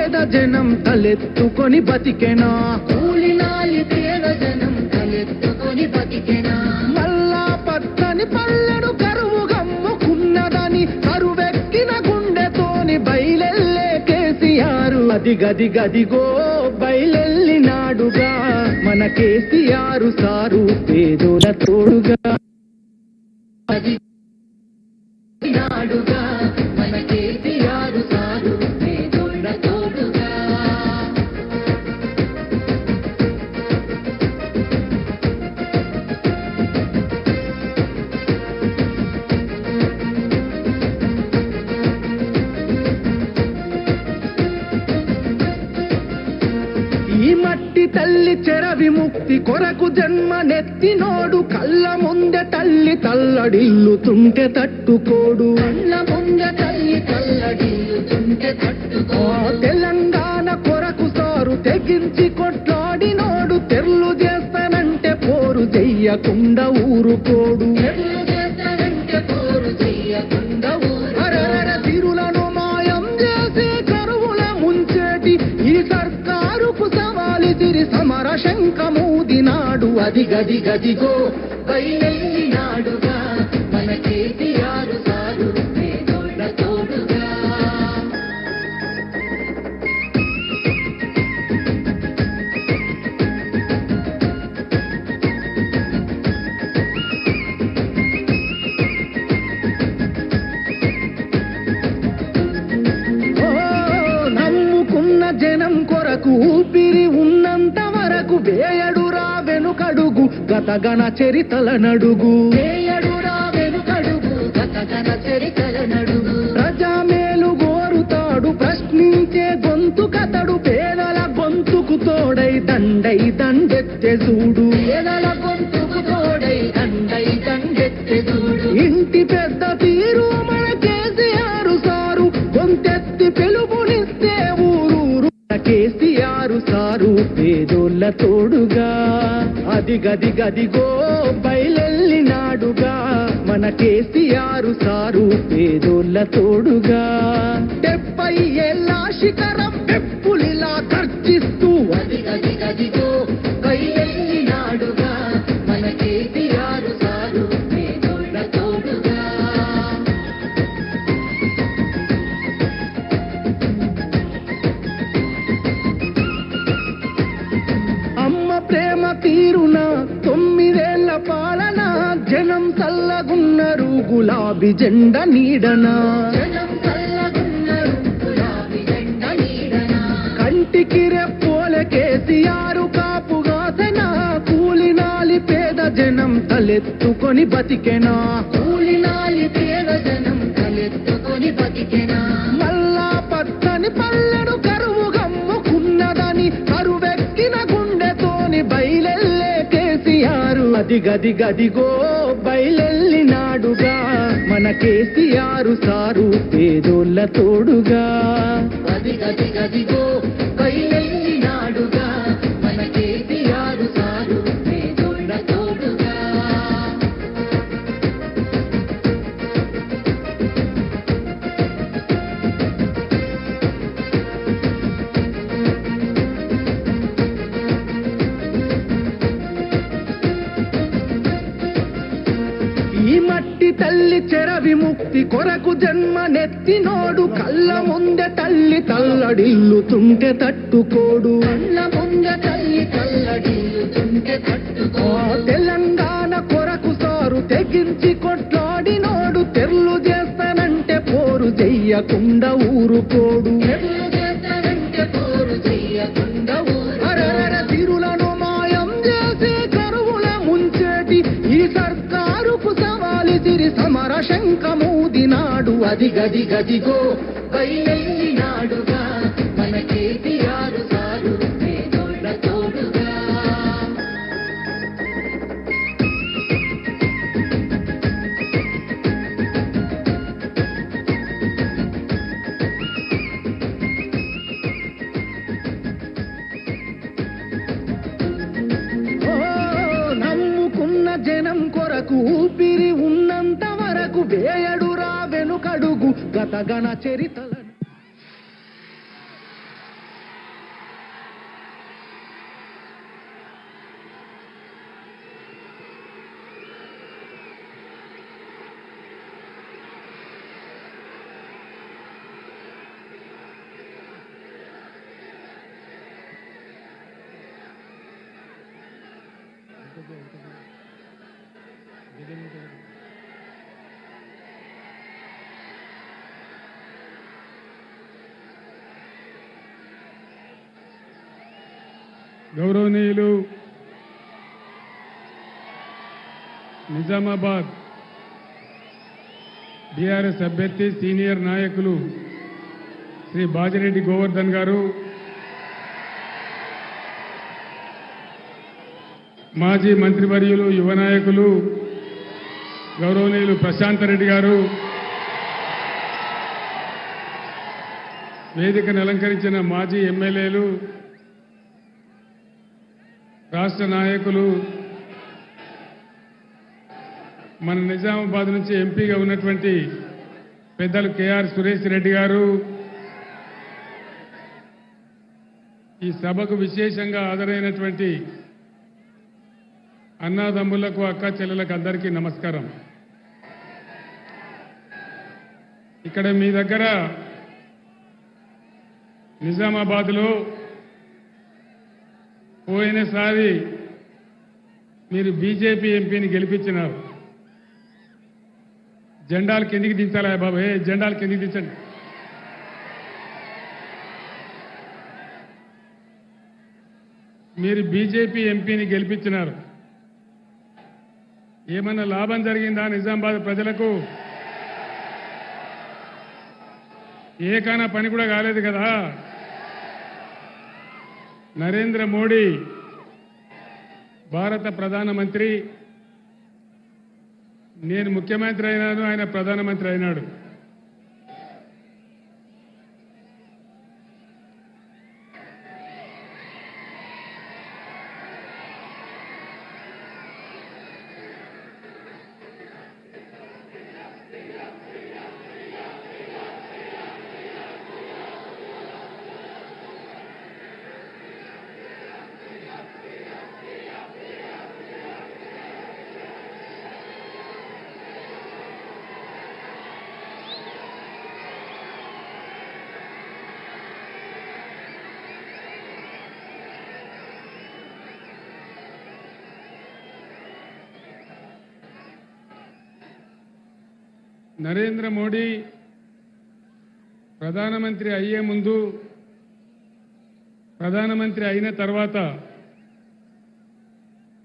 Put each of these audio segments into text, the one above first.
పేద జనం తలెత్తుకొని బతికెనా, కూలినాలి పేద జనం తలెత్తుకొని బతికెనా. మల్లా పచ్చని పల్లెడు కరువు గమ్ముకున్నదని కరువెక్కిన గుండెతోని బయలెల్లే కేసీఆర్. అదిగదిగదిగో బయలెల్లినాడుగా మన కేసీఆర్ సారు పేదోల తోడుగా. నాడుగా మన కేసీఆర్ సారు పేదోళ్ళ తోడుగా. ఈ మట్టి తల్లి చెర విముక్తి కొరకు జన్మనెత్తినోడు కళ్ళ ముందె తల్లి తల్లడిల్లుతుంటే తట్టుకోడు, కళ్ళ ముందె తల్లి తల్లడిల్లుతుంటే తట్టుకో. తెలంగాణ కొరకు సారు తెగించి కొట్లాడినోడు తెర్లు చేస్తానంటే పోరు చెయ్యకుండా ఊరుకోడు. ఎర్లు చేస్తానంటే పోరు చెయ్యకుండా అరరర తిరులను మాయం చేసి కరువుల ముంచేటి ఈ సర్కారుకు సవాలు తిరి సమర శంఖమూదినాడు. అదిగదిగదిగో బయలెల్లినాడుగా మన కేసీఆర్ సారు పేదోళ్ళ తోడుగా. నమ్ముకున్న జనం కొరకు ఊపిరి ఉన్నంత వరకు వేయడురా వెనుకడుగు గతగణ చరితల నడుగు. వేయడురా వెనుకడుగు గతగణ చరితల నడుగు. ప్రజామేలు గోరుతాడు ప్రశ్నించే గొంతు కతడు పేదల గొంతుకు తోడై దండై దండెత్తే చూడు. పేదల గొంతుకు తోడై దండై దండెత్తే చూడు. ఇంటి పెద్ద తీరు మన కేసీఆర్ సారు గొంతెత్తి పిలుపునిస్తే ఊరూరు కేసీఆర్ సారు పేదోళ్ళ తోడుగా. అదిగదిగదిగో బయలెల్లినాడుగా మన కేసీఆర్ సారు పేదోళ్ళ తోడుగా. 70 ఏళ్ళ శిఖరం పెప్పులిలా గర్జిస్తూ అదిగదిగదిగో బయలెల్లినాడుగా మన కేసీఆర్ సారు పేదోళ్ళ తోడుగా. అమ్మ ప్రేమ తీరున 9 ఏళ్ల పాలన జనం చల్లగున్నారు గులాబీ జెండ నీడనా. జనం చల్లగున్నారు గులాబీ జెండ నీడనా. కంటికి రెప్పోలే కేసీఆర్ కాపుగాసెనా కూలినాలి పేద జనం తలెత్తుకొని బతికెనా, కూలినాలి పేద జనం తలెత్తుకొని బతికెనా. మల్లా పచ్చని పల్లెడు కరువు గమ్ముకున్నదని కరువెక్కిన గుండెతోని బయలెల్లే కేసీఆర్. అదిగదిగదిగో బయలెల్లినాడుగా మన కేసీఆర్ సారు పేదోళ్ళ తోడుగా. అదిగదిగదిగో బయలెల్లినాడుగా మన కేసీఆర్ సారు పేదోళ్ళ తోడుగా. ఈ మట్టి తల్లి చెర విముక్తి కొరకు జన్మనెత్తినోడు కళ్ళ ముందె తల్లి తల్లడిల్లుతుంటే తట్టుకోడు. కళ్ళ ముందె తల్లి తల్లడిల్లుతుంటే తట్టుకో. తెలంగాణ కొరకు సారు తెగించి కొట్లాడినోడు తెర్లు చేస్తానంటే పోరు చెయ్యకుండా ఊరుకోడు. ఎర్లు చేస్తానంటే పోరు చెయ్యకుండా అరరర తిరులను మాయం చేసి కరువుల ముంచేటి ఈ సర్కారుకు సవాలు తిరి సమర శంఖమూదినాడు. అదిగదిగదిగో బయలెల్లినాడుగా మన కేసీఆర్ సారు పేదోళ్ళ తోడుగా. జనం కొరకు ఊపిరి ఉన్నంత వరకు వేయడురా వెనుకడుగు గతగణ చరితల గౌరవనీయులు నిజామాబాద్ బీఆర్ఎస్ అభ్యర్థి సీనియర్ నాయకులు శ్రీ బాజిరెడ్డి గోవర్ధన్ గారు, మాజీ మంత్రివర్యులు యువ నాయకులు గౌరవనీయులు ప్రశాంత్ రెడ్డి గారు, వేదికను అలంకరించిన మాజీ ఎమ్మెల్యేలు, రాష్ట్ర నాయకులు, మన నిజామాబాద్ నుంచి ఎంపీగా ఉన్నటువంటి పెద్దలు కేఆర్ సురేష్ రెడ్డి గారు, ఈ సభకు విశేషంగా హాజరైనటువంటి అన్నాదమ్ములకు, అక్క చెల్లెలకు అందరికీ నమస్కారం. ఇక్కడ మీ దగ్గర నిజామాబాద్లో పోయినసారి మీరు బీజేపీ ఎంపీని గెలిపించినారు. జెండాలు కిందికి దించాలా బాబు? జెండాలు కిందికి దించండి. మీరు బీజేపీ ఎంపీని గెలిపించినారు. ఏమన్నా లాభం జరిగిందా నిజామాబాద్ ప్రజలకు? ఏకైనా పని కూడా కాలేదు కదా. నరేంద్ర మోడీ భారత ప్రధానమంత్రి, నేను ముఖ్యమంత్రి అయినాను, ఆయన ప్రధానమంత్రి అయినాడు. నరేంద్ర మోడీ ప్రధానమంత్రి అయ్యే ముందు, ప్రధానమంత్రి అయిన తర్వాత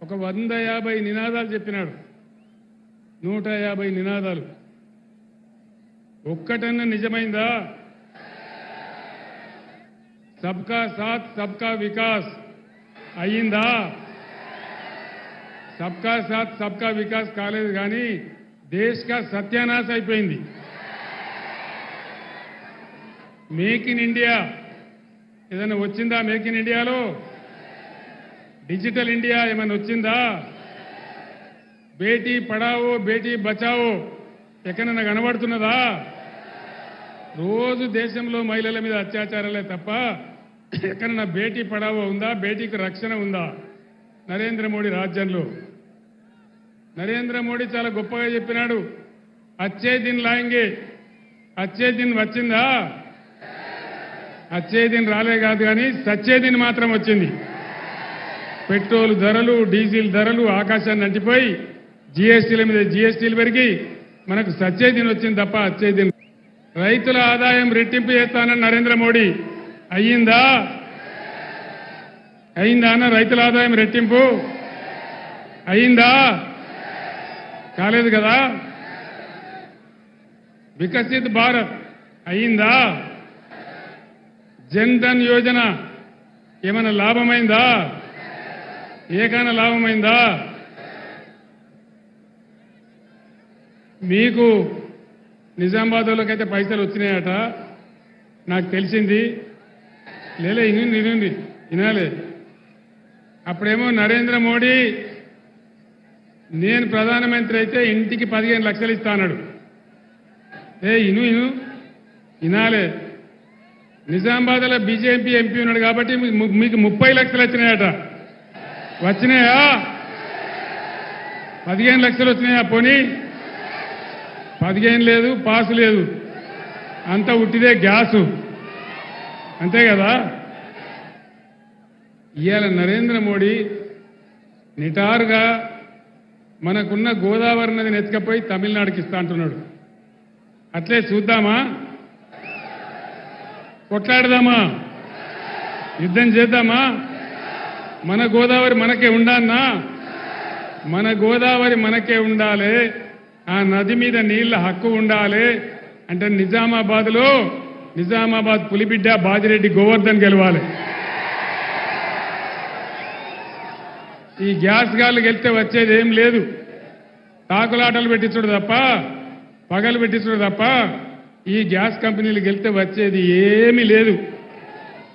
ఒక 150 నినాదాలు చెప్పినాడు. 150 నినాదాలు. ఒక్కటన్నా నిజమైందా? సబ్కా సాత్ సబ్కా వికాస్ అయ్యిందా? సబ్కా సాత్ సబ్కా వికాస్ కాలేదు, కానీ దేశ్ కా సత్యానాశ అయిపోయింది. మేక్ ఇన్ ఇండియా ఏదైనా వచ్చిందా? మేక్ ఇన్ ఇండియాలో డిజిటల్ ఇండియా ఏమైనా వచ్చిందా? బేటీ పడావో బేటీ బచావో ఎక్కడైనా కనబడుతున్నదా? రోజు దేశంలో మహిళల మీద అత్యాచారాలే తప్ప ఎక్కడైనా బేటీ పడావో ఉందా? బేటీకి రక్షణ ఉందా నరేంద్ర మోడీ రాజ్యంలో? నరేంద్ర మోడీ చాలా గొప్పగా చెప్పినాడు, అచ్చే దిన్ లాయంగే. అచ్చే దిన్ వచ్చిందా? అచ్చే దిన్ రాలే కాదు, కానీ సచ్చే దిన్ మాత్రం వచ్చింది. పెట్రోల్ ధరలు, డీజిల్ ధరలు ఆకాశాన్ని అంటిపోయి జీఎస్టీల మీద జీఎస్టీలు పెరిగి మనకు సచ్చే దిన్ వచ్చింది తప్ప అచ్చే దిన్. రైతుల ఆదాయం రెట్టింపు చేస్తానని నరేంద్ర మోడీ అయ్యిందా? అయిందా అన్న? రైతుల ఆదాయం రెట్టింపు అయిందా? కాలేదు కదా. వికసిత్ భారత్ అయిందా? జన్ ధన్ యోజన ఏమైనా లాభమైందా? ఏకైనా లాభమైందా? మీకు నిజామాబాద్లోకైతే పైసలు వచ్చినాయట నాకు తెలిసింది. లేలే ఇనుంది వినాలే. అప్పుడేమో నరేంద్ర మోడీ నేను ప్రధానమంత్రి అయితే ఇంటికి 15 లక్షలు ఇస్తాడు. ఇను వినాలే. నిజామాబాద్లో బీజేపీ ఎంపీ ఉన్నాడు కాబట్టి మీకు 30 లక్షలు వచ్చినాయట. వచ్చినాయా? 15 లక్షలు వచ్చినాయా? పోనీ 15 లేదు, పాసు లేదు, అంతా ఉట్టిదే గ్యాసు, అంతే కదా. ఇవాళ నరేంద్ర మోడీ నిటారుగా మనకున్న గోదావరి నదిని ఎత్తుకపోయి తమిళనాడుకి ఇస్తా అంటున్నాడు. అట్లే చూద్దామా? కొట్లాడదామా? యుద్ధం చేద్దామా? మన గోదావరి మనకే ఉండాలన్నా? మన గోదావరి మనకే ఉండాలి. ఆ నది మీద నీళ్ల హక్కు ఉండాలి అంటే నిజామాబాద్ పులిబిడ్డ బాజిరెడ్డి గోవర్ధన్ గెలవాలి. ఈ గ్యాస్ గాళ్ళు గెలిస్తే వచ్చేది ఏం లేదు. తాకులాటలు పెట్టించుడు తప్ప, పగలు పెట్టించుడు తప్ప ఈ గ్యాస్ కంపెనీలు గెలిస్తే వచ్చేది ఏమీ లేదు.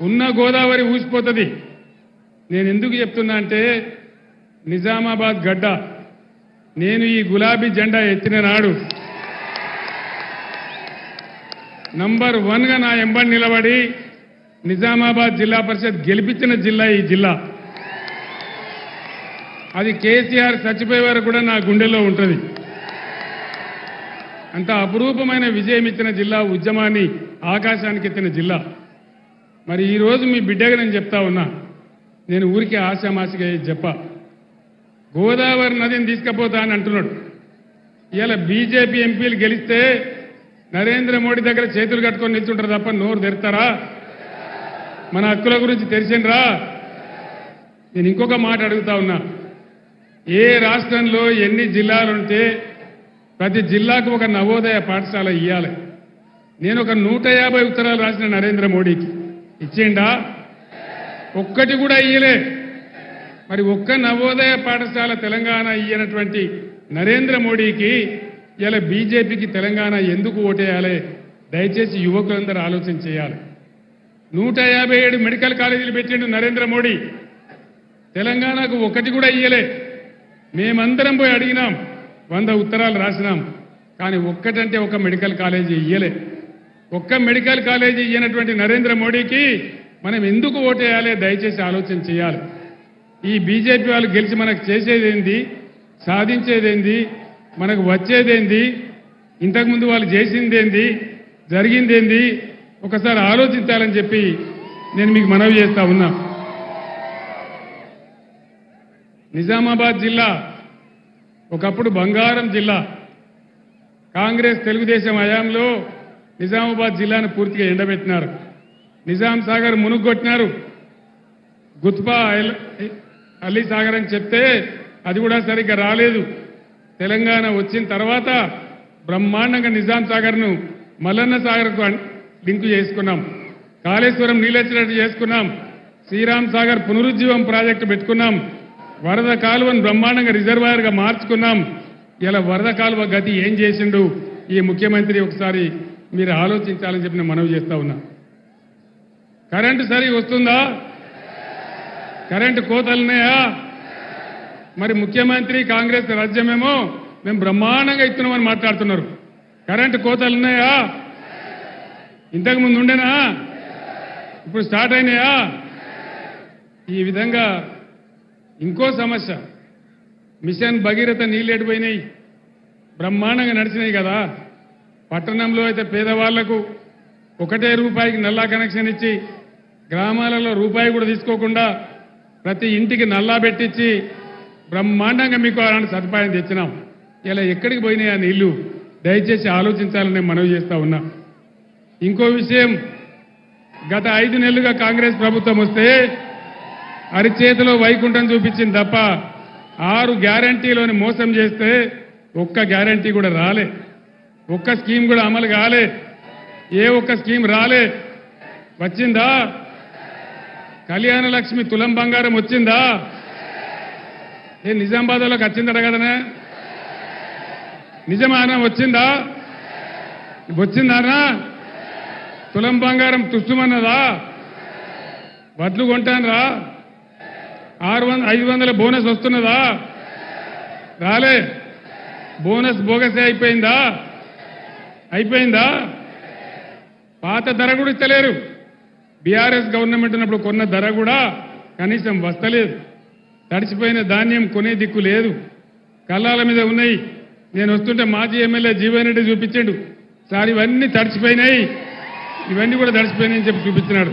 ఉన్న గోదావరి ఊసిపోతుంది. నేను ఎందుకు చెప్తున్నా అంటే నిజామాబాద్ గడ్డ నేను ఈ గులాబీ జెండా ఎత్తిన నాడు నంబర్ 1గా నా ఎంబడి నిలబడి నిజామాబాద్ జిల్లా పరిషత్ గెలిపించిన జిల్లా ఈ జిల్లా. అది కేసీఆర్ చచ్చిపోయే వరకు కూడా నా గుండెల్లో ఉంటుంది. అంత అపురూపమైన విజయం ఇచ్చిన జిల్లా, ఉద్యమాన్ని ఆకాశానికి ఎత్తిన జిల్లా. మరి ఈరోజు మీ బిడ్డగా నేను చెప్తా ఉన్నా, నేను ఊరికి ఆశామాసిగా చెప్పా, గోదావరి నదిని తీసుకుపోతా అని అంటున్నాడు. ఇలా బీజేపీ ఎంపీలు గెలిస్తే నరేంద్ర మోడీ దగ్గర చేతులు కట్టుకొని నిల్చుంటారు తప్ప నోరు తెరుతారా? మన హక్కుల గురించి తెలిసిండ్రా? నేను ఇంకొక మాట అడుగుతా ఉన్నా, ఏ రాష్ట్రంలో ఎన్ని జిల్లాలుంటే ప్రతి జిల్లాకు ఒక నవోదయ పాఠశాల ఇవ్వాలి. నేను ఒక 150 ఉత్తరాలు రాసిన నరేంద్ర మోడీకి, ఇచ్చిండా? ఒక్కటి కూడా ఇయ్యలే. మరి ఒక్క నవోదయ పాఠశాల తెలంగాణ ఇయ్యనటువంటి నరేంద్ర మోడీకి ఇలా బీజేపీకి తెలంగాణ ఎందుకు ఓటేయాలి? దయచేసి యువకులందరూ ఆలోచన చేయాలి. 157 మెడికల్ కాలేజీలు పెట్టిండు నరేంద్ర మోడీ, తెలంగాణకు ఒకటి కూడా ఇయ్యలే. మేమందరం పోయి అడిగినాం, 100 ఉత్తరాలు రాసినాం, కానీ ఒక్కటంటే ఒక మెడికల్ కాలేజీ ఇయ్యలే. ఒక్క మెడికల్ కాలేజీ ఇయ్యనటువంటి నరేంద్ర మోడీకి మనం ఎందుకు ఓటేయాలి? దయచేసి ఆలోచన చేయాలి. ఈ బీజేపీ వాళ్ళు గెలిచి మనకు చేసేదేంది, సాధించేదేంది, మనకు వచ్చేదేంది, ఇంతకుముందు వాళ్ళు చేసిందేంది, జరిగిందేంది ఒకసారి ఆలోచించాలని చెప్పి నేను మీకు మనవి చేస్తా ఉన్నా. నిజామాబాద్ జిల్లా ఒకప్పుడు బంగారం జిల్లా. కాంగ్రెస్ తెలుగుదేశం హయాంలో నిజామాబాద్ జిల్లాను పూర్తిగా ఎండబెట్టినారు. నిజాం సాగర్ మునుగొట్టినారు. గుత్పా అలీ సాగర్ అని చెప్తే అది కూడా సరిగ్గా రాలేదు. తెలంగాణ వచ్చిన తర్వాత బ్రహ్మాండంగా నిజాం సాగర్ను మల్లన్న సాగర్కు లింకు చేసుకున్నాం. కాళేశ్వరం నీళ్ళొచ్చినట్టు చేసుకున్నాం. శ్రీరామ్ సాగర్ పునరుజ్జీవం ప్రాజెక్టు పెట్టుకున్నాం. వరద కాలువను బ్రహ్మాండంగా రిజర్వాయర్గా మార్చుకున్నాం. ఇలా వరద కాలువ గతి ఏం చేసిండు ఈ ముఖ్యమంత్రి ఒకసారి మీరు ఆలోచించాలని చెప్పి నేను మనవి చేస్తా ఉన్నా. కరెంటు సరిగా వస్తుందా? కరెంటు కోతలున్నాయా? మరి ముఖ్యమంత్రి కాంగ్రెస్ రాజ్యమేమో మేము బ్రహ్మాండంగా ఇస్తున్నామని మాట్లాడుతున్నారు. కరెంటు కోతలున్నాయా? ఇంతకు ముందు ఉండేనా? ఇప్పుడు స్టార్ట్ అయినాయా? ఈ విధంగా ఇంకో సమస్య, మిషన్ భగీరథ నీళ్ళు ఎడిపోయినాయి, బ్రహ్మాండంగా నడిచినాయి కదా. పట్టణంలో అయితే పేదవాళ్లకు ₹1 నల్లా కనెక్షన్ ఇచ్చి, గ్రామాలలో రూపాయి కూడా తీసుకోకుండా ప్రతి ఇంటికి నల్లా పెట్టించి బ్రహ్మాండంగా మీకు అలాంటి సదుపాయం తెచ్చినాం. ఇలా ఎక్కడికి పోయినాయి ఆ నీళ్లు? దయచేసి ఆలోచించాలని మనవి చేస్తా ఉన్నా. ఇంకో విషయం, గత 5 నెలలుగా కాంగ్రెస్ ప్రభుత్వం వస్తే అరిచేతిలో వైకుంఠం చూపించింది తప్ప 6 గ్యారంటీలోని మోసం చేస్తే ఒక్క గ్యారంటీ కూడా రాలే. ఒక్క స్కీమ్ కూడా అమలు కాలే. ఏ ఒక్క స్కీమ్ రాలే. వచ్చిందా? కళ్యాణ లక్ష్మి తులం బంగారం వచ్చిందా? ఏ నిజామాబాద్లోకి వచ్చిందట కదనే? నిజమానా? వచ్చిందా? వచ్చిందానా? తులం బంగారం తుస్సుమన్నదా? వడ్లు కొంటానరా? 500 బోనస్ వస్తున్నదా? రాలే. బోనస్ బోగసే అయిపోయిందా? అయిపోయిందా? పాత ధర కూడా ఇస్తలేరు. బీఆర్ఎస్ గవర్నమెంట్ ఉన్నప్పుడు కొన్న ధర కూడా కనీసం వస్తలేదు. తడిచిపోయిన ధాన్యం కొనే దిక్కు లేదు. కళ్ళాల మీద ఉన్నాయి. నేను వస్తుంటే మాజీ ఎమ్మెల్యే జీవన్ రెడ్డి చూపించాడు, సార్ ఇవన్నీ తడిచిపోయినాయి, ఇవన్నీ కూడా తడిచిపోయినాయని చెప్పి చూపించినాడు.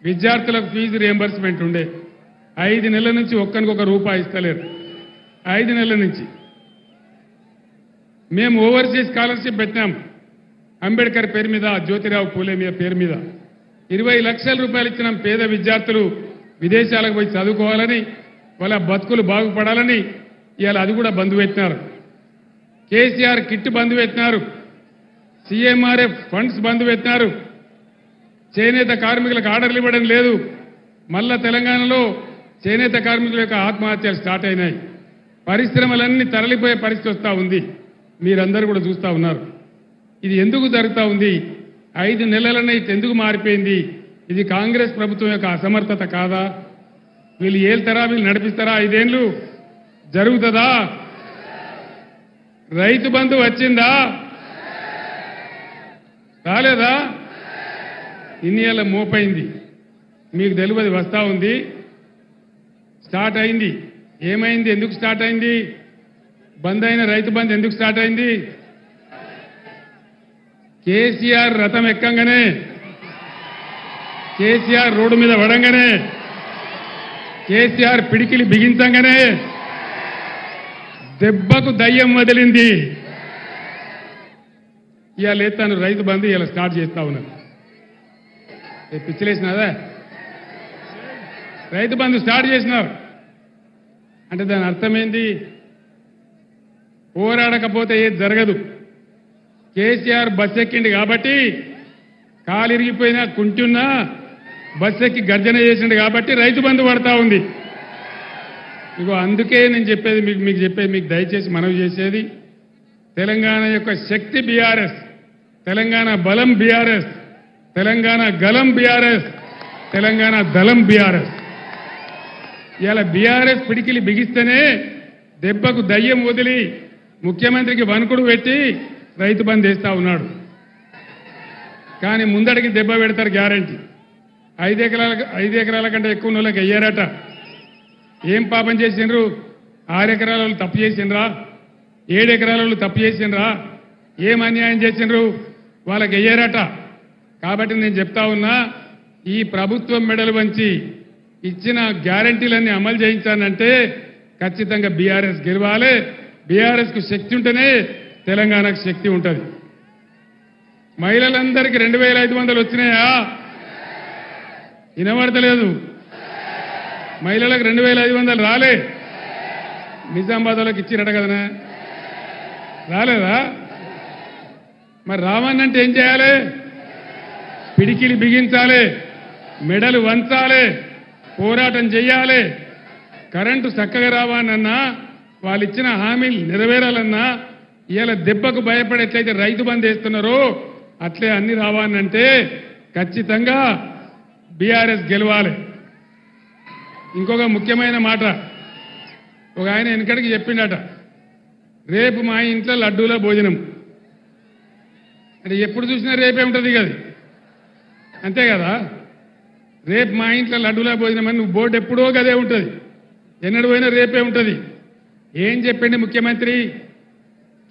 విద్యార్థులకు ఫీజు రియంబర్స్మెంట్ ఉండే, 5 నెలల నుంచి ఒక్కనికొక రూపాయి ఇస్తలేరు. 5 నెలల నుంచి మేము ఓవర్సీస్ స్కాలర్షిప్ పెట్టినాం. అంబేద్కర్ పేరు మీద, జ్యోతిరావు పూలే మీద పేరు మీద 20 లక్షల రూపాయలు ఇచ్చినాం. పేద విద్యార్థులు విదేశాలకు పోయి చదువుకోవాలని, వాళ్ళ బతుకులు బాగుపడాలని ఇవాళ అది కూడా బంద్ పెట్టినారు. కేసీఆర్ కిట్ బంద్ పెట్టినారు. సీఎంఆర్ఎఫ్ ఫండ్స్ బంద్ పెట్టినారు. చేనేత కార్మికులకు ఆర్డర్లు ఇవ్వడం లేదు. మళ్ళా తెలంగాణలో చేనేత కార్మికుల యొక్క ఆత్మహత్యలు స్టార్ట్ అయినాయి. పరిశ్రమలన్నీ తరలిపోయే పరిస్థితి వస్తూ ఉంది. మీరందరూ కూడా చూస్తూ ఉన్నారు. ఇది ఎందుకు జరుగుతూ ఉంది? 5 నెలలనే ఇది ఎందుకు మారిపోయింది? ఇది కాంగ్రెస్ ప్రభుత్వం యొక్క అసమర్థత కాదా? వీళ్ళు ఏళ్తారా? వీళ్ళు నడిపిస్తారా? 5 ఏళ్ళు జరుగుతుందా? రైతు బంధు వచ్చిందా? రాలేదా? ఇన్ని ఏళ్ళ మోపైంది. మీకు తెలియదు, వస్తా ఉంది. స్టార్ట్ అయింది. ఏమైంది? ఎందుకు స్టార్ట్ అయింది? బంద్ అయిన రైతు బంధు ఎందుకు స్టార్ట్ అయింది? కేసీఆర్ రథం ఎక్కంగానే, కేసీఆర్ రోడ్డు మీద పడంగానే, కేసీఆర్ పిడికిలి బిగించంగానే దెబ్బకు దయ్యం వదిలింది. ఇవాళ తను రైతు బంధు ఇలా స్టార్ట్ చేస్తా ఉన్నారు. పిచ్చిలేసినదా? రైతు బంధు స్టార్ట్ చేసినారు అంటే దాని అర్థమైంది, పోరాడకపోతే ఏది జరగదు. కేసీఆర్ బస్ ఎక్కిండి కాబట్టి, కాలు ఇరిగిపోయినా కుంటున్నా బస్ ఎక్కి గర్జన చేసిండు కాబట్టి రైతు బంధు పడతా ఉంది. ఇగో అందుకే నేను చెప్పేది మీకు దయచేసి మనవి చేసేది, తెలంగాణ యొక్క శక్తి బీఆర్ఎస్, తెలంగాణ బలం బీఆర్ఎస్, తెలంగాణ గలం బీఆర్ఎస్, తెలంగాణ దళం బీఆర్ఎస్. ఇలా బీఆర్ఎస్ పిడికిలి బిగిస్తేనే దెబ్బకు దయ్యం వదిలి ముఖ్యమంత్రికి వణుకుడు పెట్టి రైతు బంద్ వేస్తా ఉన్నాడు. కానీ ముందడికి దెబ్బ పెడతారు గ్యారంటీ. 5 ఎకరాల కంటే ఎక్కువ వాళ్ళకి అయ్యారట. ఏం పాపం చేసిండ్రు? 6 ఎకరాల వాళ్ళు తప్పు చేసిండ్రా? 7 ఎకరాల వాళ్ళు తప్పు చేసిండ్రా? ఏం అన్యాయం చేసిండ్రు? వాళ్ళకి అయ్యారట. కాబట్టి నేను చెప్తా ఉన్నా, ఈ ప్రభుత్వం మెడలు వంచి ఇచ్చిన గ్యారంటీలన్నీ అమలు చేయించానంటే ఖచ్చితంగా బీఆర్ఎస్ గెలవాలి. బీఆర్ఎస్ కు శక్తి ఉంటేనే తెలంగాణకు శక్తి ఉంటుంది. మహిళలందరికీ 2500 వచ్చినాయా? వినబడతలేదు. మహిళలకు 2500 రాలే. నిజామాబాద్ వాళ్ళకి ఇచ్చిరట కదనా? రాలేదా? మరి రావన్నంటే ఏం చేయాలి? పిడికిలి బిగించాలి, మెడలు వంచాలి, పోరాటం చెయ్యాలి. కరెంటు చక్కగా రావాలన్నా, వాళ్ళు ఇచ్చిన హామీలు నెరవేరాలన్నా, ఇవాళ దెబ్బకు భయపడి ఎట్లయితే రైతు బంద్ వేస్తున్నారో అట్లే అన్ని రావాలంటే ఖచ్చితంగా బీఆర్ఎస్ గెలవాలి. ఇంకొక ముఖ్యమైన మాట, ఒక ఆయన వెనకడికి చెప్పిండట, రేపు మా ఇంట్లో లడ్డూల భోజనం అంటే ఎప్పుడు చూసినా రేపే ఉంటుంది కదా, అంతే కదా? రేపు మా ఇంట్లో లడ్డూల భోజనం అని నువ్వు బోర్డు ఎప్పుడో గదే ఉంటుంది, ఎన్నడు పోయినా రేపే ఉంటుంది. ఏం చెప్పిండి ముఖ్యమంత్రి?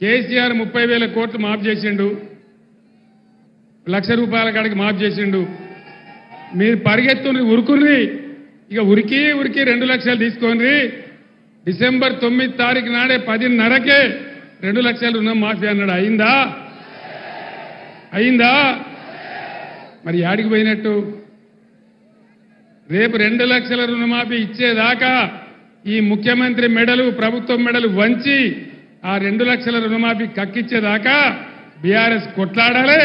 కేసీఆర్ 30,000 కోట్లు మాఫ్ చేసిండు, ₹1,00,000 కాడికి మాఫ్ చేసిండు. మీరు పరిగెత్తుని ఉరుకుర్రి, ఇక ఉరికి 2 లక్షలు తీసుకోండి. డిసెంబర్ 9 తారీఖు నాడే 10:30కే 2 లక్షల రుణం మాఫీ అన్నాడు. అయిందా? అయిందా? మరి యాడికి పోయినట్టు? రేపు 2 లక్షల రుణమాఫీ ఇచ్చేదాకా ఈ ముఖ్యమంత్రి మెడలు, ప్రభుత్వం మెడలు వంచి ఆ 2 లక్షల రుణమాఫీ కక్కిచ్చేదాకా బీఆర్ఎస్ కొట్లాడాలి.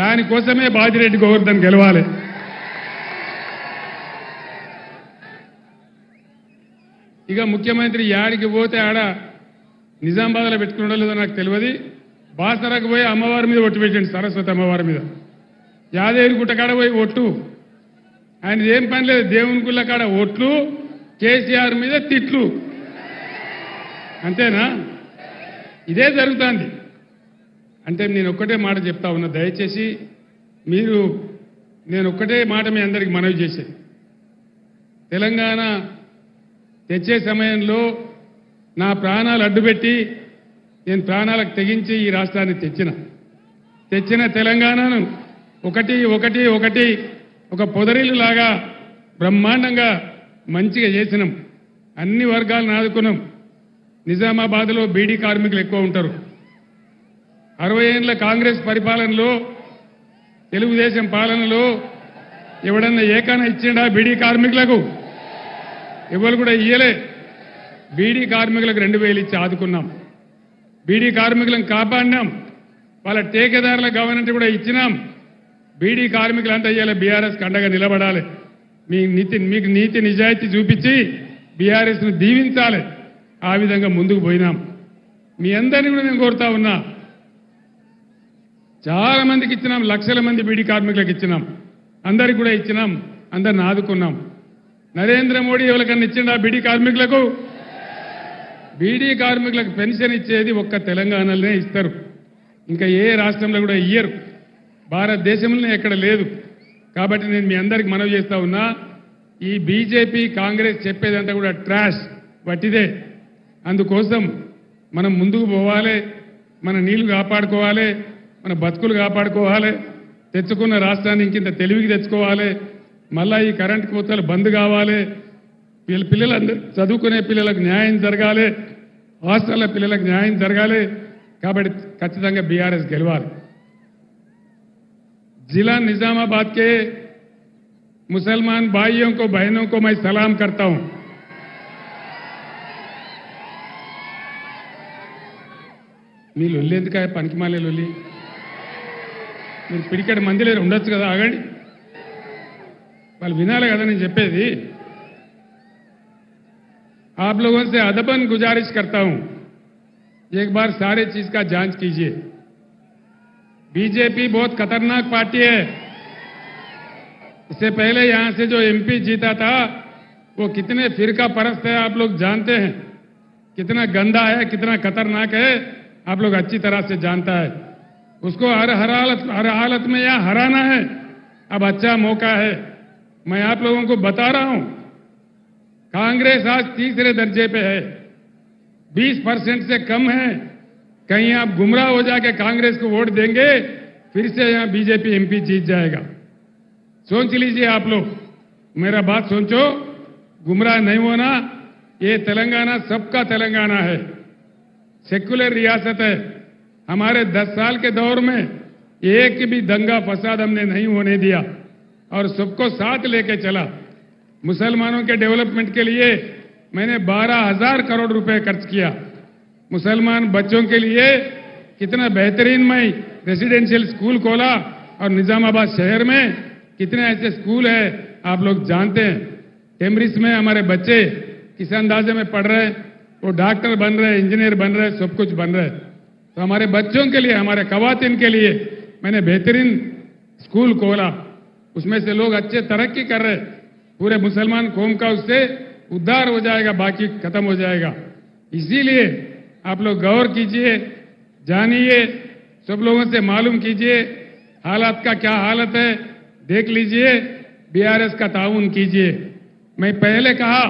దానికోసమే బాజిరెడ్డి గోవర్ధన్ గెలవాలి. ఇక ముఖ్యమంత్రి యాడికి పోతే ఆడ నిజామాబాద్లో పెట్టుకుని లేదో నాకు తెలియదు. బాసరకు పోయి అమ్మవారి మీద ఒట్టు పెట్టండి, సరస్వతి అమ్మవారి మీద. యాదగిరి గుట్ట కాడ పోయి ఒట్టు. ఆయన ఏం పని లేదు, దేవుని గుళ్ళ కాడ ఒట్లు, కేసీఆర్ మీద తిట్లు, అంతేనా? ఇదే జరుగుతుంది. అంటే నేను ఒక్కటే మాట చెప్తా ఉన్నా, దయచేసి నేను ఒక్కటే మాట మీ అందరికి మనవి చేసేది, తెలంగాణ తెచ్చే సమయంలో నా ప్రాణాలు అడ్డుపెట్టి నేను ప్రాణాలకు తెగించి ఈ రాష్ట్రాన్ని తెచ్చిన తెలంగాణను ఒకటి ఒక పొదరిల్లు లాగా బ్రహ్మాండంగా మంచిగా చేసినాం, అన్ని వర్గాలను ఆదుకున్నాం. నిజామాబాద్లో బీడీ కార్మికులు ఎక్కువ ఉంటారు. 60 ఏళ్ల కాంగ్రెస్ పరిపాలనలో, తెలుగుదేశం పాలనలో ఎవడన్నా ఏకైనా ఇచ్చిండా బీడీ కార్మికులకు? ఎవరు కూడా ఇయ్యలే. బీడీ కార్మికులకు 2000 ఇచ్చి ఆదుకున్నాం. బీడీ కార్మికులను కాపాడినాం. వాళ్ళ టేకేదారుల గవర్నమెంట్ కూడా ఇచ్చినాం. బీడీ కార్మికులంతా ఇయ్యాలి బీఆర్ఎస్ అండగా నిలబడాలి. మీకు నీతి నిజాయితీ చూపించి బీఆర్ఎస్ను దీవించాలి. ఆ విధంగా ముందుకు పోయినాం. మీ అందరినీ కూడా నేను కోరుతా ఉన్నా, చాలా మందికి ఇచ్చినాం, లక్షల మంది బీడీ కార్మికులకు ఇచ్చినాం, అందరికి కూడా ఇచ్చినాం, అందరిని ఆదుకున్నాం. నరేంద్ర మోడీ ఎవరికన్నా ఇచ్చిండా బీడీ కార్మికులకు? బీడీ కార్మికులకు పెన్షన్ ఇచ్చేది ఒక్క తెలంగాణలోనే ఇస్తారు, ఇంకా ఏ రాష్ట్రంలో కూడా ఇయ్యరు. భారతదేశంలోనే ఎక్కడ లేదు. కాబట్టి నేను మీ అందరికి మనవి చేస్తా ఉన్నా, ఈ బీజేపీ కాంగ్రెస్ చెప్పేదంతా కూడా ట్రాష్, వట్టిదే. అందుకోసం మనం ముందుకు పోవాలి, మన నీళ్లు కాపాడుకోవాలి, మన బతుకులు కాపాడుకోవాలి, తెచ్చుకున్న రాష్ట్రాన్ని ఇంకింత తెలివికి తెచ్చుకోవాలి. మళ్ళా ఈ కరెంటు కోతలు బంద్ కావాలి, పిల్లలందరూ చదువుకునే పిల్లలకు న్యాయం జరగాలి, హాస్టల్ల పిల్లలకు న్యాయం జరగాలి. కాబట్టి ఖచ్చితంగా బీఆర్ఎస్ గెలవాలి. जिला निजामाबाद के मुसलमान भाइयों को बहनों को मैं सलाम करता हूं. మీ లొల్లి ఎందుకు? పనికిమాలే లొల్లి. మీరు పిడికెడు మంది లేరు, ఉండొచ్చు కదా, ఆగండి. వాళ్ళు వినాలి కదా నేను చెప్పేది. आप लोगों से अदबन गुजारिश करता हूं, एक बार सारे चीज का जांच कीजिए. बीजेपी बहुत खतरनाक पार्टी है. इससे पहले यहां से जो एमपी जीता था वो कितने फिरका परस्त है आप लोग जानते हैं, कितना गंदा है, कितना खतरनाक है, आप लोग अच्छी तरह से जानता है. उसको हर हालत में यहां हराना है. अब अच्छा मौका है. मैं आप लोगों को बता रहा हूं, कांग्रेस आज तीसरे दर्जे पे है, 20% से कम है. कहीं आप गुमराह हो जाके कांग्रेस को वोट देंगे, फिर से यहां बीजेपी एमपी जीत जाएगा. सोच लीजिए आप लोग, मेरा बात सोचो, गुमराह नहीं होना. ये तेलंगाना सबका तेलंगाना है, सेक्युलर रियासत है. हमारे 10 साल के दौर में एक भी दंगा फसाद हमने नहीं होने दिया और सबको साथ लेके चला. मुसलमानों के डेवलपमेंट के लिए मैंने 12,000 करोड़ रुपए खर्च किया. मुसलमान बच्चों के लिए कितना बेहतरीन मैं रेसिडेंशियल स्कूल खोला और निजामाबाद शहर में कितने ऐसे स्कूल है आप लोग जानते हैं. टेमरिस में हमारे बच्चे किस अंदाजे में पढ़ रहे हैं, वो डॉक्टर बन रहे, इंजीनियर बन रहे, सब कुछ बन रहे. तो हमारे बच्चों के लिए, हमारे खवातीन के लिए मैंने बेहतरीन स्कूल खोला. उसमें से लोग अच्छे तरक्की कर रहे. पूरे मुसलमान कौम का उससे उद्धार हो जाएगा, बाकी खत्म हो जाएगा. इसीलिए आप लोग गौर कीजिए, जानिए, सब लोगों से मालूम कीजिए हालात का क्या हालत है, देख लीजिए, बीआरएस का ताउन कीजिए. मैं पहले कहा,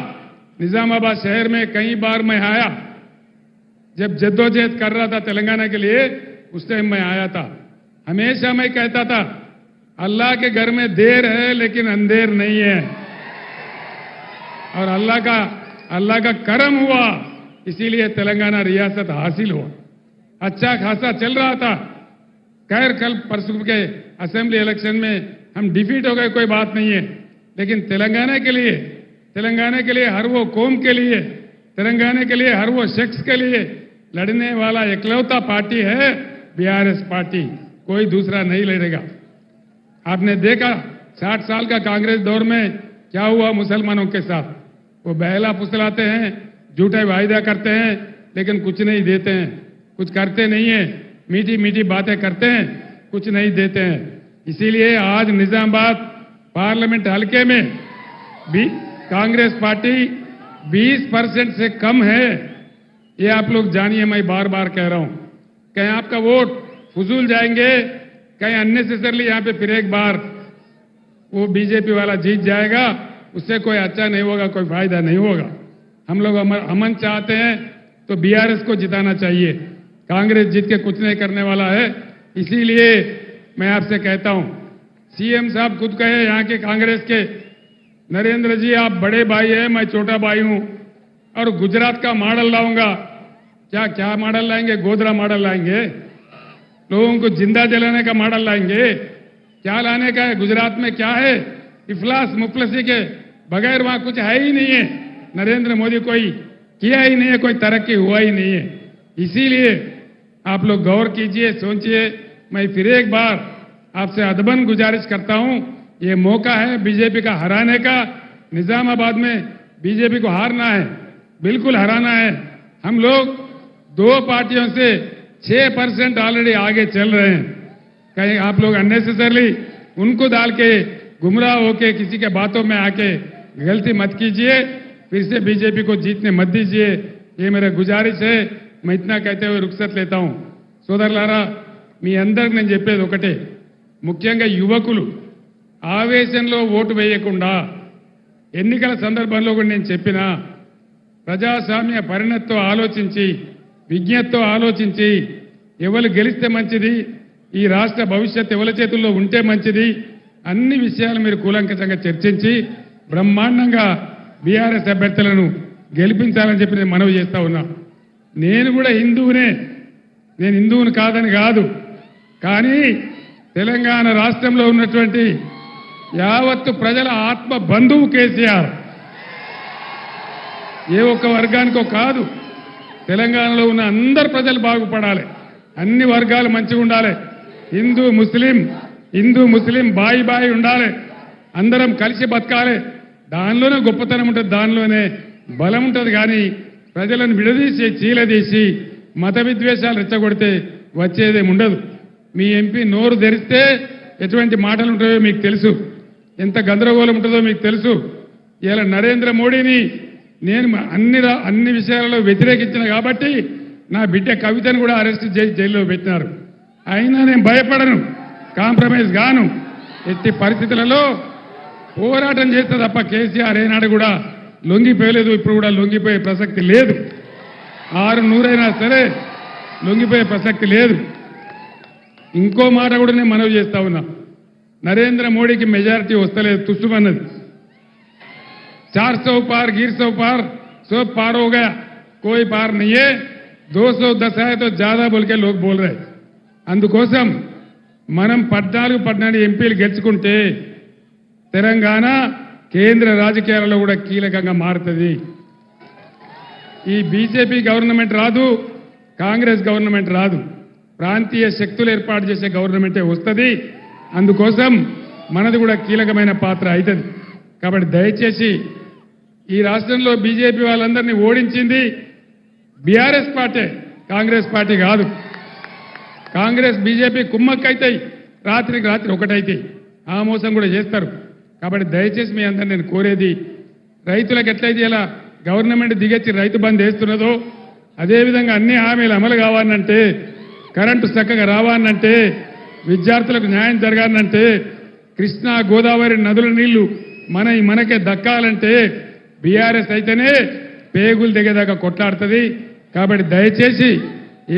निजामाबाद शहर में कई बार मैं आया, जब जद्दोजहद कर रहा था तेलंगाना के लिए, उस टाइम मैं आया था. हमेशा मैं कहता था, अल्लाह के घर में देर है लेकिन अंधेर नहीं है. और अल्लाह का करम हुआ, इसीलिए तेलंगाना रियासत हासिल हुआ. अच्छा खासा चल रहा था. खैर कल परसों के असेंबली इलेक्शन में हम डिफीट हो गए, कोई बात नहीं है. लेकिन तेलंगाना के लिए हर वो कौम के लिए, तेलंगाना के लिए हर वो शख्स के लिए लड़ने वाला एकलौता पार्टी है बीआरएस पार्टी, कोई दूसरा नहीं लड़ेगा. आपने देखा 60 साल का कांग्रेस दौर में क्या हुआ मुसलमानों के साथ. वो बहला फुसलाते हैं, झूठे वायदा करते हैं, लेकिन कुछ नहीं देते हैं, कुछ करते नहीं है, मीठी मीठी बातें करते हैं, कुछ नहीं देते हैं. इसीलिए आज निजामाबाद पार्लियामेंट हलके में भी कांग्रेस पार्टी 20% से कम है. ये आप लोग जानिए, मैं बार बार कह रहा हूं. कहीं आपका वोट फजूल जाएंगे, कहीं अननेसेसरली यहां पे फिर एक बार वो बीजेपी वाला जीत जाएगा, उससे कोई अच्छा नहीं होगा, कोई फायदा नहीं होगा. हम लोग अमन चाहते हैं तो बीआरएस को जिताना चाहिए. कांग्रेस जीत के कुछ नहीं करने वाला है. इसीलिए मैं आपसे कहता हूं, सीएम साहब खुद कहे, यहां के कांग्रेस के नरेंद्र जी आप बड़े भाई हैं, मैं छोटा भाई हूं और गुजरात का मॉडल लाऊंगा। क्या क्या मॉडल लाएंगे? गोधरा मॉडल लाएंगे? लोगों को जिंदा जलाने का मॉडल लाएंगे? क्या लाने का है? गुजरात में क्या है? इफलास मुफलसी के बगैर वहां कुछ है ही नहीं है। नरेंद्र मोदी कोई किया ही नहीं है, कोई तरक्की हुआ ही नहीं है। इसीलिए आप लोग गौर कीजिए, सोचिए। मैं फिर एक बार आपसे अदबन गुजारिश करता हूं, ये मौका है बीजेपी का हराने का। निजामाबाद में बीजेपी को हारना है, बिल्कुल हराना है। हम लोग 2 पार्टियों से 6% ऑलरेडी आगे चल रहे हैं। कहीं आप लोग अननेसेसरली उनको डाल के गुमराह होके किसी के बातों में आके गलती मत कीजिए। फिर से बीजेपी को जीतने मत दीजिए, ये मेरा गुजारिश है। मैं इतना कहते हुए रुखसत लेता हूं। సోదరులారా, మీ అందరికి నేను చెప్పేది ఒకటే, ముఖ్యంగా యువకులు ఆవేశంలో ఓటు వేయకుండా ఎన్నికల సందర్భంలో కూడా నేను చెప్పినా ప్రజాస్వామ్య పరిణతితో ఆలోచించి విజ్ఞతతో ఆలోచించి ఎవరు గెలిస్తే మంచిది, ఈ రాష్ట్ర భవిష్యత్తు ఎవరి చేతుల్లో ఉంటే మంచిది, అన్ని విషయాలు మీరు కూలంకషంగా చర్చించి బ్రహ్మాండంగా బీఆర్ఎస్ అభ్యర్థులను గెలిపించాలని చెప్పి నేను మనవి చేస్తా ఉన్నా. నేను కూడా హిందువునే, నేను హిందువుని కాదని కాదు, కానీ తెలంగాణ రాష్ట్రంలో ఉన్నటువంటి యావత్తు ప్రజల ఆత్మ బంధువు కేసీఆర్. ఏ ఒక్క వర్గానికో కాదు, తెలంగాణలో ఉన్న అందరు ప్రజలు బాగుపడాలి, అన్ని వర్గాలు మంచిగా ఉండాలి. హిందూ ముస్లిం బాయి బాయి ఉండాలి, అందరం కలిసి బతకాలి. దానిలోనే గొప్పతనం ఉంటుంది, దానిలోనే బలం ఉంటుంది. కానీ ప్రజలను విడదీసి చీలదీసి మత విద్వేషాలు రెచ్చగొడితే వచ్చేదేం ఉండదు. మీ ఎంపీ నోరు తెరిస్తే ఎటువంటి మాటలు ఉంటాయో మీకు తెలుసు, ఎంత గందరగోళం ఉంటుందో మీకు తెలుసు. ఇలా నరేంద్ర మోడీని నేను అన్ని విషయాలలో వ్యతిరేకించిన కాబట్టి నా బిడ్డ కవితను కూడా అరెస్ట్ చేసి జైల్లో పెట్టినారు. అయినా నేను భయపడను, కాంప్రమైజ్ గాను. ఎట్టి పరిస్థితులలో పోరాటం చేస్తే తప్ప కేసీఆర్ ఏనాడు కూడా లొంగిపోయలేదు, ఇప్పుడు కూడా లొంగిపోయే ప్రసక్తి లేదు. 600 సరే లొంగిపోయే ప్రసక్తి లేదు. ఇంకో మాట కూడా నేను మనవి చేస్తా ఉన్నా, నరేంద్ర మోడీకి మెజారిటీ వస్తలేదు, తుస్సుమన్నది. 400 पार गिर 100 पार 100 पार हो गया, कोई पार नहीं है. 210 है तो ज्यादा बोल के लोग बोल रहे. అందుకోసం మనం 14 ఎంపీలు గెలుచుకుంటే తెలంగాణ కేంద్ర రాజకీయాలలో కూడా కీలకంగా మారుతుంది. ఈ బీజేపీ గవర్నమెంట్ రాదు, కాంగ్రెస్ గవర్నమెంట్ రాదు, ప్రాంతీయ శక్తులు ఏర్పాటు చేసే గవర్నమెంటే వస్తుంది. అందుకోసం మనది కూడా కీలకమైన పాత్ర అవుతుంది. కాబట్టి దయచేసి ఈ రాష్ట్రంలో బీజేపీ వాళ్ళందరినీ ఓడించింది బీఆర్ఎస్ పార్టీ, కాంగ్రెస్ పార్టీ కాదు. కాంగ్రెస్ బీజేపీ కుమ్మక్కైతాయి, రాత్రికి రాత్రి ఒకటైతాయి, ఆ మోసం కూడా చేస్తారు. కాబట్టి దయచేసి మీ అందరిని నేను కోరేది, రైతులకు ఎట్లయితే ఇలా గవర్నమెంట్ దిగొచ్చి రైతు బంద్ వేస్తున్నదో అదేవిధంగా అన్ని హామీలు అమలు కావాలంటే, కరెంటు చక్కగా రావాలంటే, విద్యార్థులకు న్యాయం జరగాలంటే, కృష్ణా గోదావరి నదుల నీళ్లు మనకే దక్కాలంటే బీఆర్ఎస్ అయితేనే పేగులు దిగేదాకా కొట్లాడుతుంది. కాబట్టి దయచేసి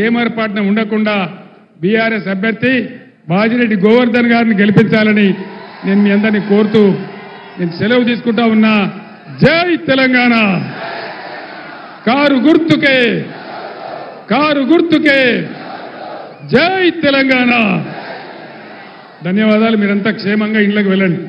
ఏమరపాటున ఉండకుండా బీఆర్ఎస్ అభ్యర్థి బాజిరెడ్డి గోవర్ధన్ గారిని గెలిపించాలని నేను మీ అందరినీ కోరుతూ నేను సెలవు తీసుకుంటా ఉన్నా. జై తెలంగాణ. కారు గుర్తుకే జై తెలంగాణ. ధన్యవాదాలు. మీరంతా క్షేమంగా ఇళ్లకు వెళ్ళండి.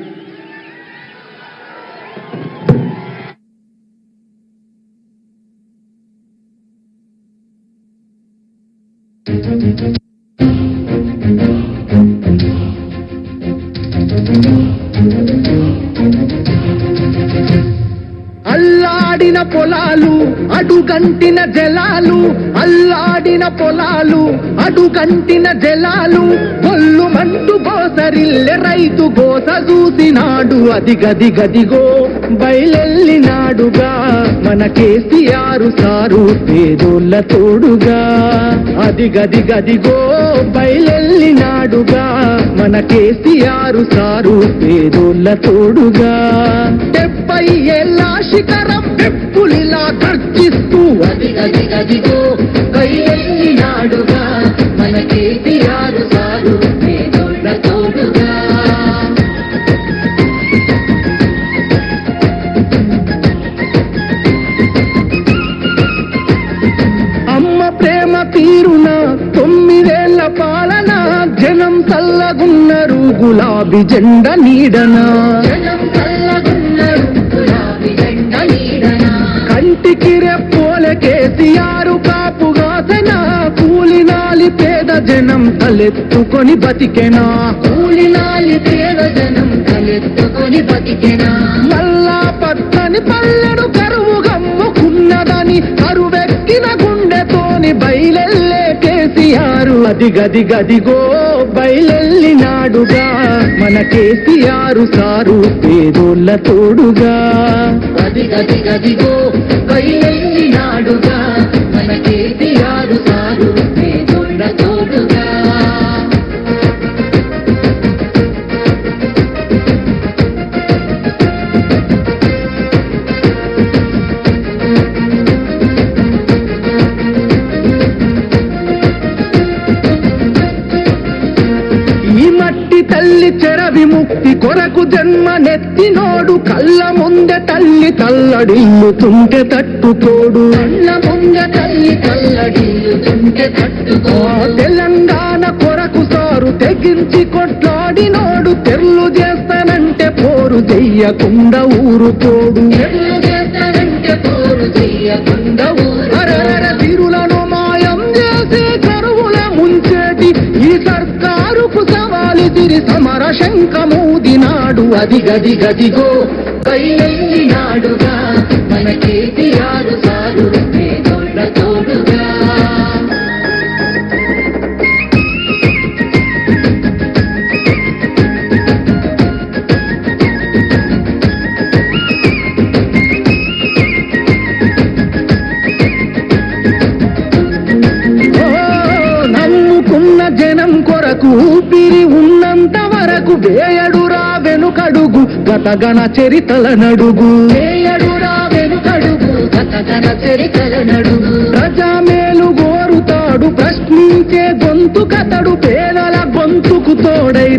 అల్లాడిన పొలాలు అడుగంటిన జలాలు, అల్లాడిన పొలాలు అడుగంటిన జలాలు, కొల్లు మంటూ గోసరిల్లె రైతు గోస చూసినాడు. అది గదిగదిగో బయలెల్లినాడుగా మన కేసీఆర్ సారు పేదోళ్ళ తోడుగా. అది గదిగదిగో బయలెల్లినాడుగా మన కేసీఆర్ సారు పేదోళ్ళ తోడుగా. 70 ఏళ్ళ శిఖరం పెప్పులిలా గర్జిస్తూ అది గదిగదిగో బయలెల్లినాడుగా మన కేసీఆర్ సారు పేదోళ్ళ తోడుగా. గులాబీ జెండా నీడనా జనం చల్లగున్నారు గులాబీ జెండా నీడనా కంటికి రెప్పోల కేసీఆర్ కాపుగాసనా కూలినాలి పేద జనం తలెత్తుకొని బతికెనా కూలినాలి పేద జనం తలెత్తుకొని బతికెనా మల్లా పచ్చని పల్లెడు కరువు గమ్ముకున్నదని కరువెక్కిన గుండెతోని బయలెల్లే కేసీఆర్ అదిగదిగదిగో బయలెల్లినాడుగా మన కేసీఆర్ సారు పేదోళ్ళ తోడుగా గదిగదిగదిగో బయలెల్లినాడుగా మన కేసీఆర్ సారు పేదోళ్ళ తోడుగా ఈ మట్టి తల్లి చెర విముక్తి కొరకు జన్మనెత్తినోడు కళ్ళ ముందె తల్లి తల్లడిల్లుతుంటే తట్టుకోడు కళ్ళ ముంద తల్లి కల్లడిల్లుతుంటే తట్టుకో తెలంగాణ కొరకు సారు తెగించి కొట్లాడినోడు తెర్లు చేస్తానంటే పోరు చెయ్యకుండా ఊరుకోడు ఎల్లు చేస్తానంటే పోరు చెయ్యకుండా అరర తిరులను మాయం చేసి కరువుల ముంచేటి ఈ సర్కారుకు సవాలు తిరి సమర శంఖమూదినాడు అదిగదిగదిగో బయలెల్లినాడుగా మన కేసీఆర్ సారు పేదోళ్ళ తోడుగా నమ్ముకున్న జనం కొరకు ఊపిరి ఉన్నంత వరకు వేయడురా వెనుకడుగు గతగణ చరితల నడుగు వేయడురా వెనుకడుగు గతగన చరితల నడుగు ప్రజామేలు గోరుతాడు ప్రశ్నించే గొంతు కతడు పేదల గొంతుకు తోడై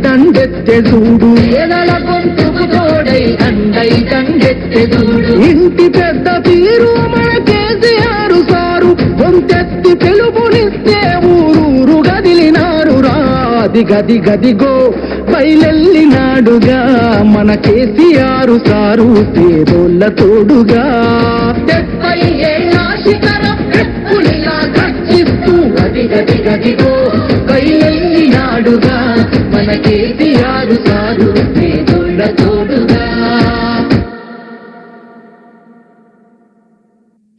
దండెత్తె చూడు పేదల గొంతుకు తోడై అండై దండెత్తెదూడు ఇంటి పెద్ద తీరు మన కేసీఆర్ సారు గొంతెత్తి పిలుపునిస్తే ఊరూరు గదిలినారు గదిగో బయలెల్లినాడుగా మన కేసీఆర్ సారు పేదోళ్ళ తోడుగా 70 ఏళ్ల శిఖరం ఎప్పుడిలా గర్జిస్తూ గదిగదిగదిగో బయలెల్లినాడుగా మన కేసీఆర్ సారు పేదోళ్ళ తోడుగా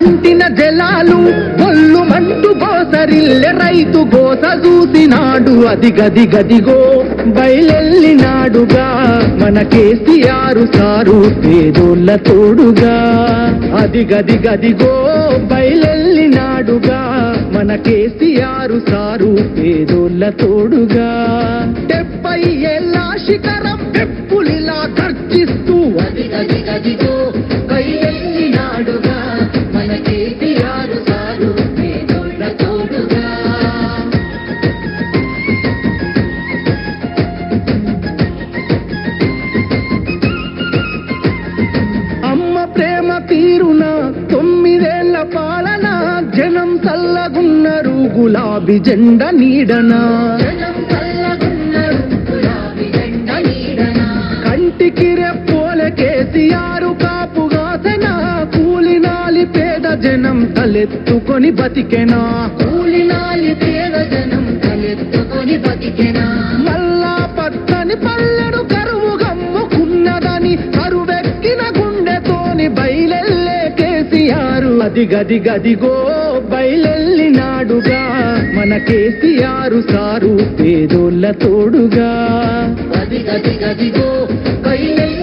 ఇంటిన జలాలు ఒళ్ళు మంటు గోసరిల్లె రైతు గోస చూసినాడు అదిగదిగదిగో బయలెల్లినాడుగా మన కేసీఆర్ సారు పేదోళ్ళ తోడుగా అదిగదిగదిగో బయలెల్లినాడుగా మన కేసీఆర్ సారు పేదోళ్ళ తోడుగా 70 ఏళ్ల శిఖరం ఎప్పులిలా గర్జిస్తూ గదిగదిగదిగో బయలెల్లినాడుగా మన కేసీఆర్ సారు పేదోళ్ళ తోడుగా అమ్మ ప్రేమ తీరున 9 ఏళ్ల పాలన జనం చల్లగున్నారు గులాబీ జెండా నీడనా జనం చల్లగున్నారు గులాబీ జెండా నీడనా కంటికి రెప్పోల కేసీఆర్ కాపుగాసనా కూలినాలి పేద జనం తలెత్తుకొని బతికెనా కూలినాలి పేద జనం తలెత్తుకొని బతికెనా మల్లా పచ్చని పల్లెడు కరువు గమ్ముకున్నదని కరువెక్కిన గుండెతోని బయలెల్లే కేసీఆర్ అదిగదిగదిగో బయలెల్లినాడుగా మన కేసీఆర్ సారు పేదోళ్ళ తోడుగా గదిగదిగదిగో బయలెల్లి